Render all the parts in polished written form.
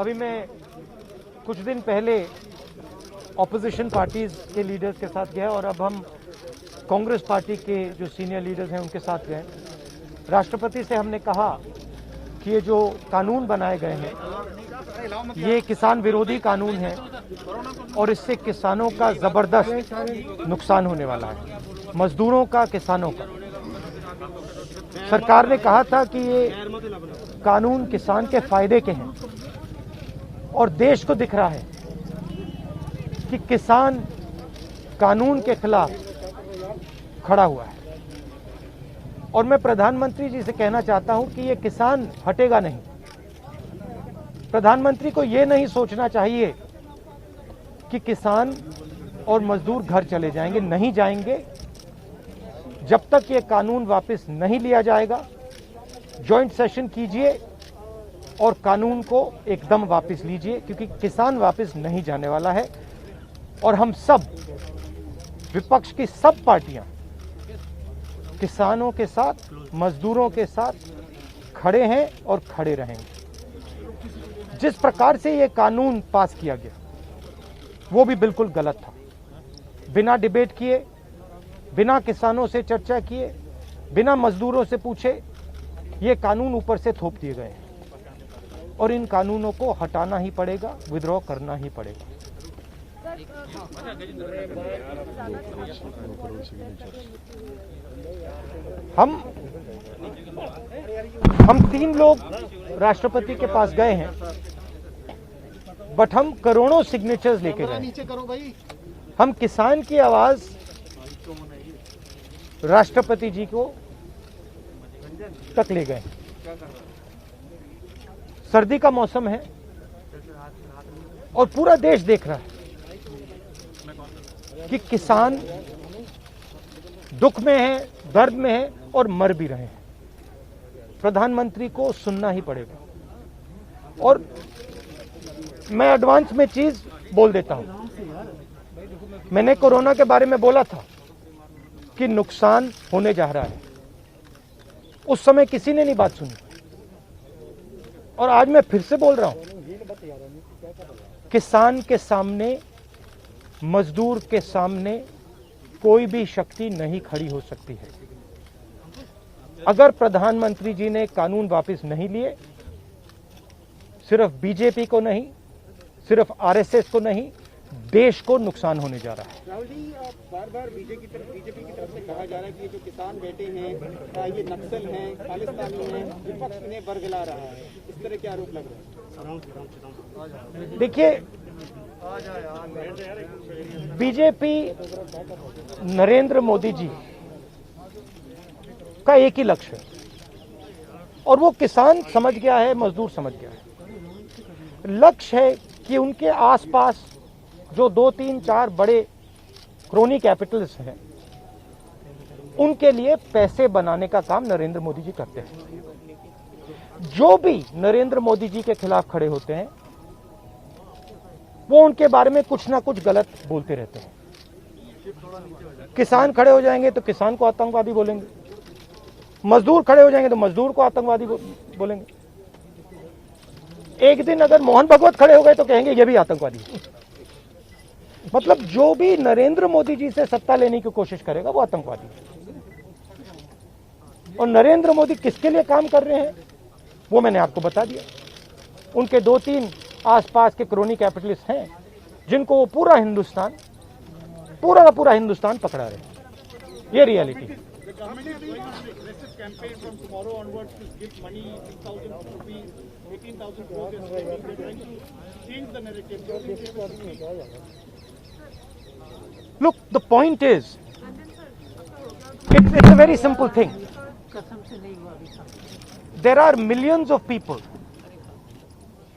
अभी मैं कुछ दिन पहले ऑपोजिशन पार्टीज के लीडर्स के साथ गया और अब हम कांग्रेस पार्टी के जो सीनियर लीडर्स हैं उनके साथ गए। राष्ट्रपति से हमने कहा कि ये जो कानून बनाए गए हैं ये किसान विरोधी कानून है और इससे किसानों का ज़बरदस्त नुकसान होने वाला है, मजदूरों का, किसानों का। सरकार ने कहा था कि ये कानून किसान के फायदे के हैं और देश को दिख रहा है कि किसान कानून के खिलाफ खड़ा हुआ है। और मैं प्रधानमंत्री जी से कहना चाहता हूं कि ये किसान हटेगा नहीं। प्रधानमंत्री को ये नहीं सोचना चाहिए कि किसान और मजदूर घर चले जाएंगे, नहीं जाएंगे। जब तक ये कानून वापस नहीं लिया जाएगा, जॉइंट सेशन कीजिए और कानून को एकदम वापस लीजिए, क्योंकि किसान वापस नहीं जाने वाला है। और हम सब, विपक्ष की सब पार्टियां किसानों के साथ, मजदूरों के साथ खड़े हैं और खड़े रहेंगे। जिस प्रकार से ये कानून पास किया गया वो भी बिल्कुल गलत था। बिना डिबेट किए, बिना किसानों से चर्चा किए, बिना मजदूरों से पूछे ये कानून ऊपर से थोप दिए गए हैं और इन कानूनों को हटाना ही पड़ेगा, विड्रॉ करना ही पड़ेगा। हम 3 लोग राष्ट्रपति के पास गए हैं, बट हम करोड़ों सिग्नेचर्स लेके गए। हम किसान की आवाज राष्ट्रपति जी को तक ले गए। सर्दी का मौसम है और पूरा देश देख रहा है कि किसान दुख में है, दर्द में है और मर भी रहे हैं। प्रधानमंत्री को सुनना ही पड़ेगा। और मैं एडवांस में चीज बोल देता हूं। मैंने कोरोना के बारे में बोला था कि नुकसान होने जा रहा है। उस समय किसी ने नहीं बात सुनी और आज मैं फिर से बोल रहा हूं, किसान के सामने, मजदूर के सामने कोई भी शक्ति नहीं खड़ी हो सकती है। अगर प्रधानमंत्री जी ने कानून वापस नहीं लिए, सिर्फ बीजेपी को नहीं, सिर्फ आरएसएस को नहीं, देश को नुकसान होने जा रहा है। राहुल जी, बार-बार बीजेपी की तरफ से कहा जा रहा है कि ये जो किसान बैठे हैं ये नक्सल हैं, खालिस्तानी हैं, विपक्ष इन्हें बरगला रहा है। इस तरह के आरोप लग रहे हैं। देखिए, बीजेपी नरेंद्र मोदी जी का एक ही लक्ष्य है और वो किसान समझ गया है, मजदूर समझ गया है। लक्ष्य है कि उनके आसपास जो 2, 3, 4 बड़े क्रोनी कैपिटल्स हैं, उनके लिए पैसे बनाने का काम नरेंद्र मोदी जी करते हैं। जो भी नरेंद्र मोदी जी के खिलाफ खड़े होते हैं वो उनके बारे में कुछ ना कुछ गलत बोलते रहते हैं। किसान खड़े हो जाएंगे तो किसान को आतंकवादी बोलेंगे, मजदूर खड़े हो जाएंगे तो मजदूर को आतंकवादी बोलेंगे। एक दिन अगर मोहन भगवत खड़े हो गए तो कहेंगे ये भी आतंकवादी है। मतलब जो भी नरेंद्र मोदी जी से सत्ता लेने की कोशिश करेगा वो आतंकवादी है। और नरेंद्र मोदी किसके लिए काम कर रहे हैं वो मैंने आपको बता दिया। उनके 2-3 आसपास के क्रोनी कैपिटलिस्ट हैं जिनको वो पूरा का पूरा हिंदुस्तान पकड़ा रहे हैं। ये रियलिटी है। Look, the point is, it's a very simple thing. There are millions of people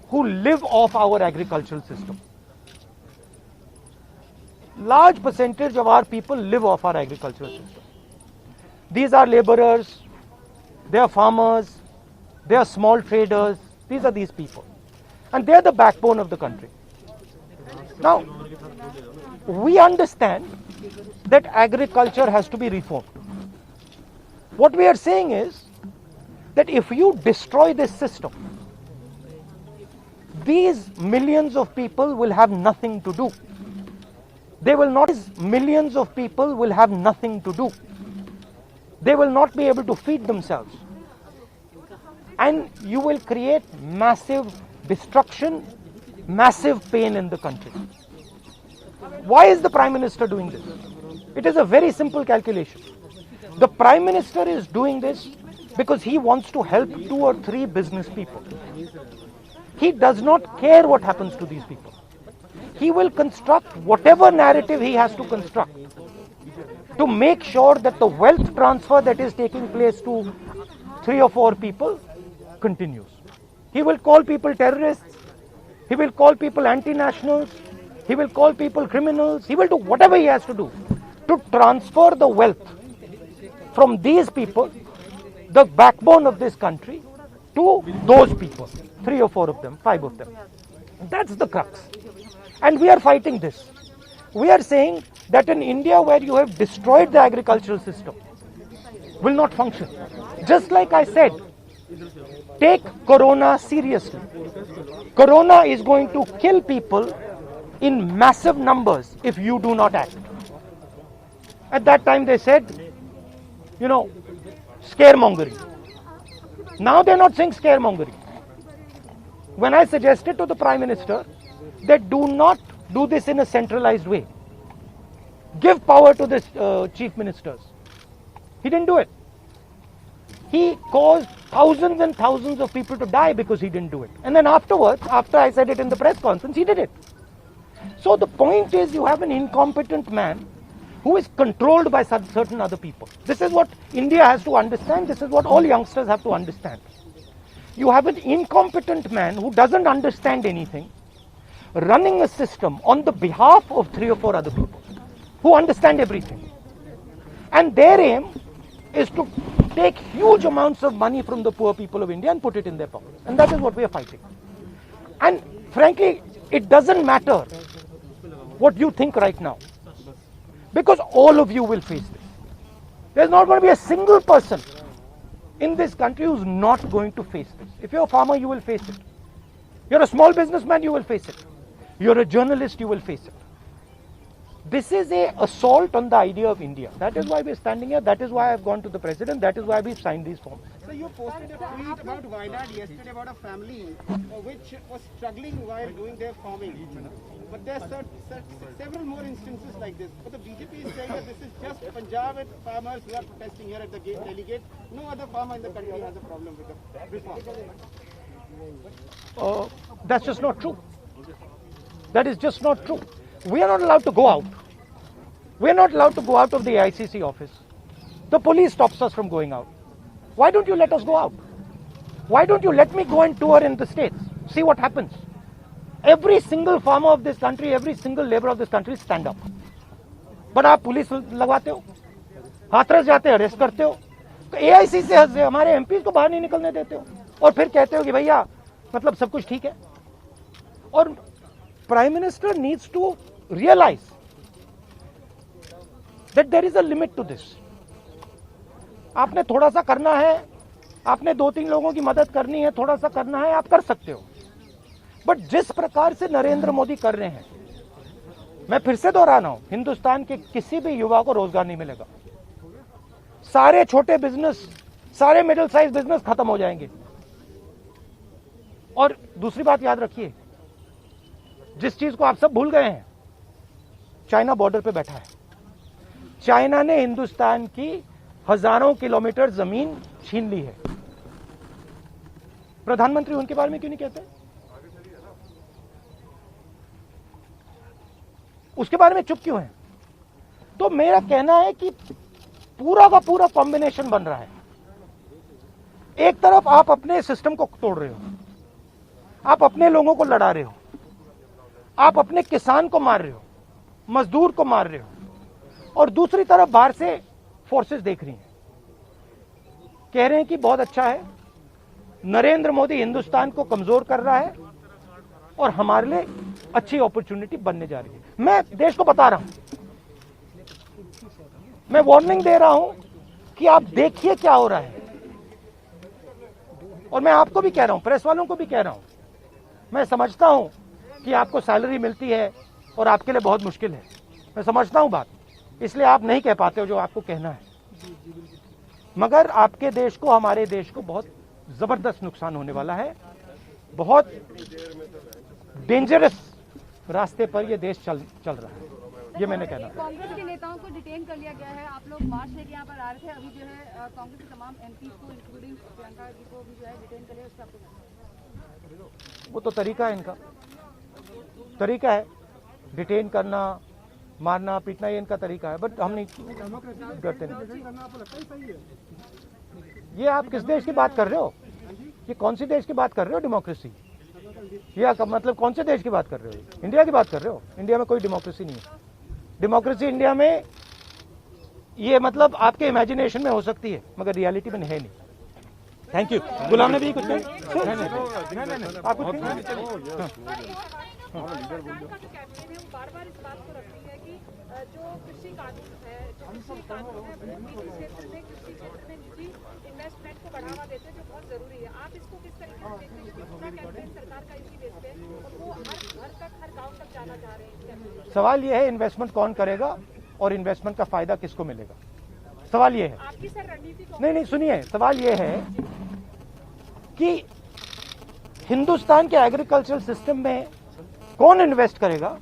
who live off our agricultural system. Large percentage of our people live off our agricultural system. These are laborers, they are farmers, they are small traders. These are these people. And they are the backbone of the country. Now, we understand that agriculture has to be reformed. What we are saying is that if you destroy this system, these millions of people will have nothing to do. They will not, millions of people will have nothing to do. They will not be able to feed themselves. And you will create massive destruction, massive pain in the country. Why is the Prime Minister doing this? It is a very simple calculation. The Prime Minister is doing this because he wants to help 2 or 3 business people. He does not care what happens to these people. He will construct whatever narrative he has to construct to make sure that the wealth transfer that is taking place to 3 or 4 people continues. He will call people terrorists. He will call people anti-nationals. He will call people criminals. He will do whatever he has to do to transfer the wealth from these people, the backbone of this country, to those people, 3 or 4 of them, 5 of them. That's the crux. And we are fighting this. We are saying that in India, where you have destroyed the agricultural system, will not function. Just like I said, take Corona seriously. Corona is going to kill people in massive numbers if you do not act. At that time they said, scaremongering. Now they're not saying scaremongering. When I suggested to the Prime Minister that do not do this in a centralized way, give power to the chief ministers, he didn't do it. He caused thousands and thousands of people to die because he didn't do it. And then afterwards, after I said it in the press conference, he did it. So the point is, you have an incompetent man who is controlled by certain other people. This is what India has to understand. This is what all youngsters have to understand. You have an incompetent man who doesn't understand anything, running a system on the behalf of 3 or 4 other people who understand everything. And their aim is to take huge amounts of money from the poor people of India and put it in their pockets. And that is what we are fighting. And frankly, it doesn't matter what you think right now, because all of you will face this. There's not going to be a single person in this country who's not going to face this. If you're a farmer, you will face it. You're a small businessman, you will face it. You're a journalist, you will face it. This is an assault on the idea of India. That is why we're standing here. That is why I've gone to the president. That is why we've signed these forms. So you posted a tweet about Wayanad yesterday about a family which was struggling while doing their farming. But there are several more instances like this. But the BJP is saying that this is just Punjab farmers who are protesting here at the Delhi gate. No other farmer in the country has a problem with the reform. That's just not true. That is just not true. We are not allowed to go out. We are not allowed to go out of the ICC office. The police stops us from going out. Why don't you let us go out? Why don't you let me go and tour in the states? See what happens. Every single farmer of this country, every single labor of this country stand up. But आप police लगवाते हो, हाथरस जाते हो, arrest करते हो, तो AIC से हमारे MPs को बाहर नहीं निकलने देते हो, और फिर कहते हो कि भैया मतलब सब कुछ ठीक है. और Prime Minister needs to realize that there is a limit to this. आपने थोड़ा सा करना है, आपने 2-3 लोगों की मदद करनी है, थोड़ा सा करना है, आप कर सकते हो. बट जिस प्रकार से नरेंद्र मोदी कर रहे हैं, मैं फिर से दोहरा रहा हूं, हिंदुस्तान के किसी भी युवा को रोजगार नहीं मिलेगा. सारे छोटे बिजनेस, सारे मिडिल साइज बिजनेस खत्म हो जाएंगे. और दूसरी बात याद रखिए, जिस चीज को आप सब भूल गए हैं, चाइना बॉर्डर पे बैठा है. चाइना ने हिंदुस्तान की हजारों किलोमीटर जमीन छीन ली है. प्रधानमंत्री उनके बारे में क्यों नहीं कहते? उसके बारे में चुप क्यों है? तो मेरा कहना है कि पूरा का पूरा कॉम्बिनेशन बन रहा है. एक तरफ आप अपने सिस्टम को तोड़ रहे हो, आप अपने लोगों को लड़ा रहे हो, आप अपने किसान को मार रहे हो, मजदूर को मार रहे हो, और दूसरी तरफ बाहर से फोर्सेस देख रही हैं, कह रहे हैं कि बहुत अच्छा है, नरेंद्र मोदी हिंदुस्तान को कमजोर कर रहा है और हमारे लिए अच्छी अपॉर्चुनिटी बनने जा रही है. मैं देश को बता रहा हूं, मैं वार्निंग दे रहा हूं कि आप देखिए क्या हो रहा है. और मैं आपको भी कह रहा हूं, प्रेस वालों को भी कह रहा हूं, मैं समझता हूं कि आपको सैलरी मिलती है और आपके लिए बहुत मुश्किल है, मैं समझता हूं बात, इसलिए आप नहीं कह पाते हो जो आपको कहना है। मगर आपके देश को, हमारे देश को बहुत जबरदस्त नुकसान होने वाला है। बहुत डेंजरस रास्ते पर यह देश चल रहा है, ये मैंने कहना। कांग्रेस के नेताओं को डिटेन कर लिया गया है। आप लोग मार्च लेके यहाँ पर आ रहे थे, अभी जो है कांग्रेस के तमाम एमपी को इंक्लूडिंग प्रियंका जी को भी जो है डिटेन कर लिया, उसका वो तो तरीका है इनका, तरीका है डिटेन करना, मारना पीटना, ये इनका तरीका है, बट हम नहीं करते नहीं। ये आप किस देश की बात कर रहे हो? ये कौन सी देश की बात कर रहे हो? डेमोक्रेसी? ये मतलब कौन से देश की बात कर रहे हो? इंडिया की बात कर रहे हो? इंडिया में कोई डेमोक्रेसी नहीं है। डेमोक्रेसी इंडिया में ये मतलब आपके इमेजिनेशन में हो सकती है, मगर रियलिटी में है नहीं। Thank you. गुलाम नबी कुछ नहीं, आप कुछ बार-बार इस बात को रखती है कि जो कृषि कानून है वो निजी क्षेत्र में, कृषि क्षेत्र में निजी इन्वेस्टमेंट को बढ़ावा देते हैं, जो बहुत जरूरी है। आप इसको किस तरीके से देखते हैं कि पूरा कैंपेन सरकार का इसी बेस पे और वो हर घर तक, हर गांव तक जाना चाह रहे हैं? सवाल ये है इन्वेस्टमेंट कौन करेगा और इन्वेस्टमेंट का फायदा किसको मिलेगा? सवाल ये है। आपकी सर रणनीति नहीं, सुनिए, सवाल ये है कि हिंदुस्तान के एग्रीकल्चरल सिस्टम में कौन इन्वेस्ट करेगा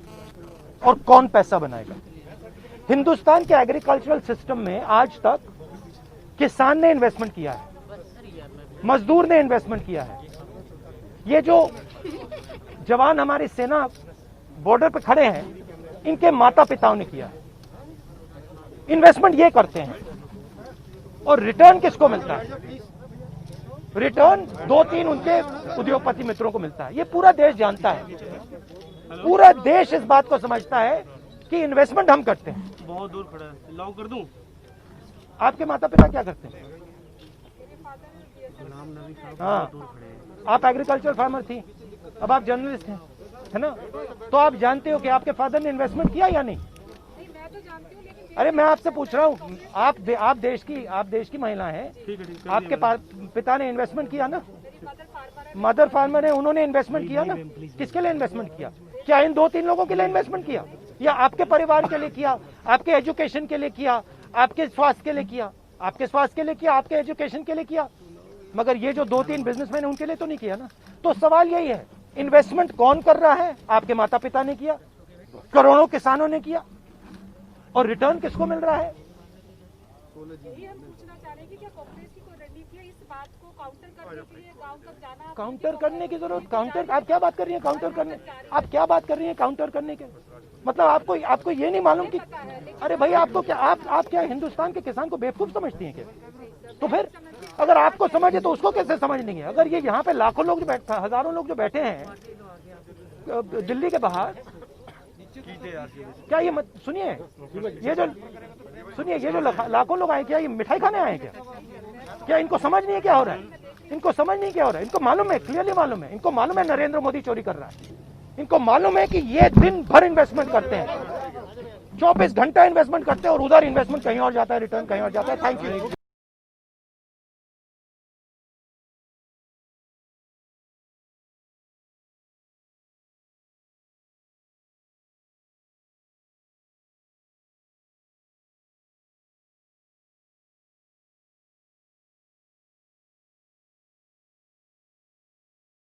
और कौन पैसा बनाएगा? हिंदुस्तान के एग्रीकल्चरल सिस्टम में आज तक किसान ने इन्वेस्टमेंट किया है, मजदूर ने इन्वेस्टमेंट किया है। ये जो जवान हमारी सेना बॉर्डर पे खड़े हैं, इनके माता पिताओं ने किया है। इन्वेस्टमेंट ये करते हैं और रिटर्न किसको मिलता है? रिटर्न 2-3 उनके उद्योगपति मित्रों को मिलता है। ये पूरा देश जानता है, पूरा देश इस बात को समझता है कि इन्वेस्टमेंट हम करते हैं। बहुत दूर खड़ा है, लॉक कर दूं? आपके माता पिता क्या करते हैं? हाँ, आप एग्रीकल्चर फार्मर थी, अब आप जर्नलिस्ट हैं, है ना? तो आप जानते हो कि आपके फादर ने इन्वेस्टमेंट किया या नहीं? अरे मैं आपसे पूछ रहा हूँ, आप देश की महिला हैं, आपके पिता ने इन्वेस्टमेंट किया ना? मदर फार्मर है, उन्होंने इन्वेस्टमेंट किया ना? किसके लिए इन्वेस्टमेंट किया? क्या इन 2-3 लोगों के लिए इन्वेस्टमेंट किया, या आपके परिवार के लिए किया, आपके एजुकेशन के लिए किया, आपके स्वास्थ्य के लिए किया, आपके स्वास्थ्य के लिए किया, आपके एजुकेशन के लिए किया? मगर ये जो 2-3 बिजनेसमैन है उनके लिए तो नहीं किया ना। तो सवाल यही है, इन्वेस्टमेंट कौन कर रहा है? आपके माता पिता ने किया, करोड़ों किसानों ने किया, और रिटर्न किसको मिल रहा है? यही हम पूछना चाह रहे हैं कि क्या कांग्रेस की कोई रणनीति है इस बात को काउंटर करने के लिए, गांव तक जाना? काउंटर करने की जरूरत, काउंटर आप क्या बात कर रही हैं? काउंटर करने, आप क्या बात कर रही हैं काउंटर करने के? मतलब आपको ये नहीं मालूम कि, अरे भाई आपको क्या, आप क्या हिंदुस्तान के किसान को बेवकूफ समझती हैं क्या? तो फिर अगर आपको समझे तो उसको कैसे समझ नहीं है? अगर ये यहाँ पे लाखों लोग जो बैठा, हजारों लोग जो बैठे हैं दिल्ली के बाहर, क्या ये सुनिए, ये जो लाखों लोग आए, क्या ये मिठाई खाने आए क्या इनको समझ नहीं है क्या हो रहा है? इनको समझ नहीं क्या हो रहा है? इनको मालूम है, क्लियरली मालूम है, इनको मालूम है नरेंद्र मोदी चोरी कर रहा है, इनको मालूम है कि ये दिन भर इन्वेस्टमेंट करते हैं, 24 घंटा इन्वेस्टमेंट करते हैं और उधर इन्वेस्टमेंट कहीं और जाता है, रिटर्न कहीं और जाता है। Thank you.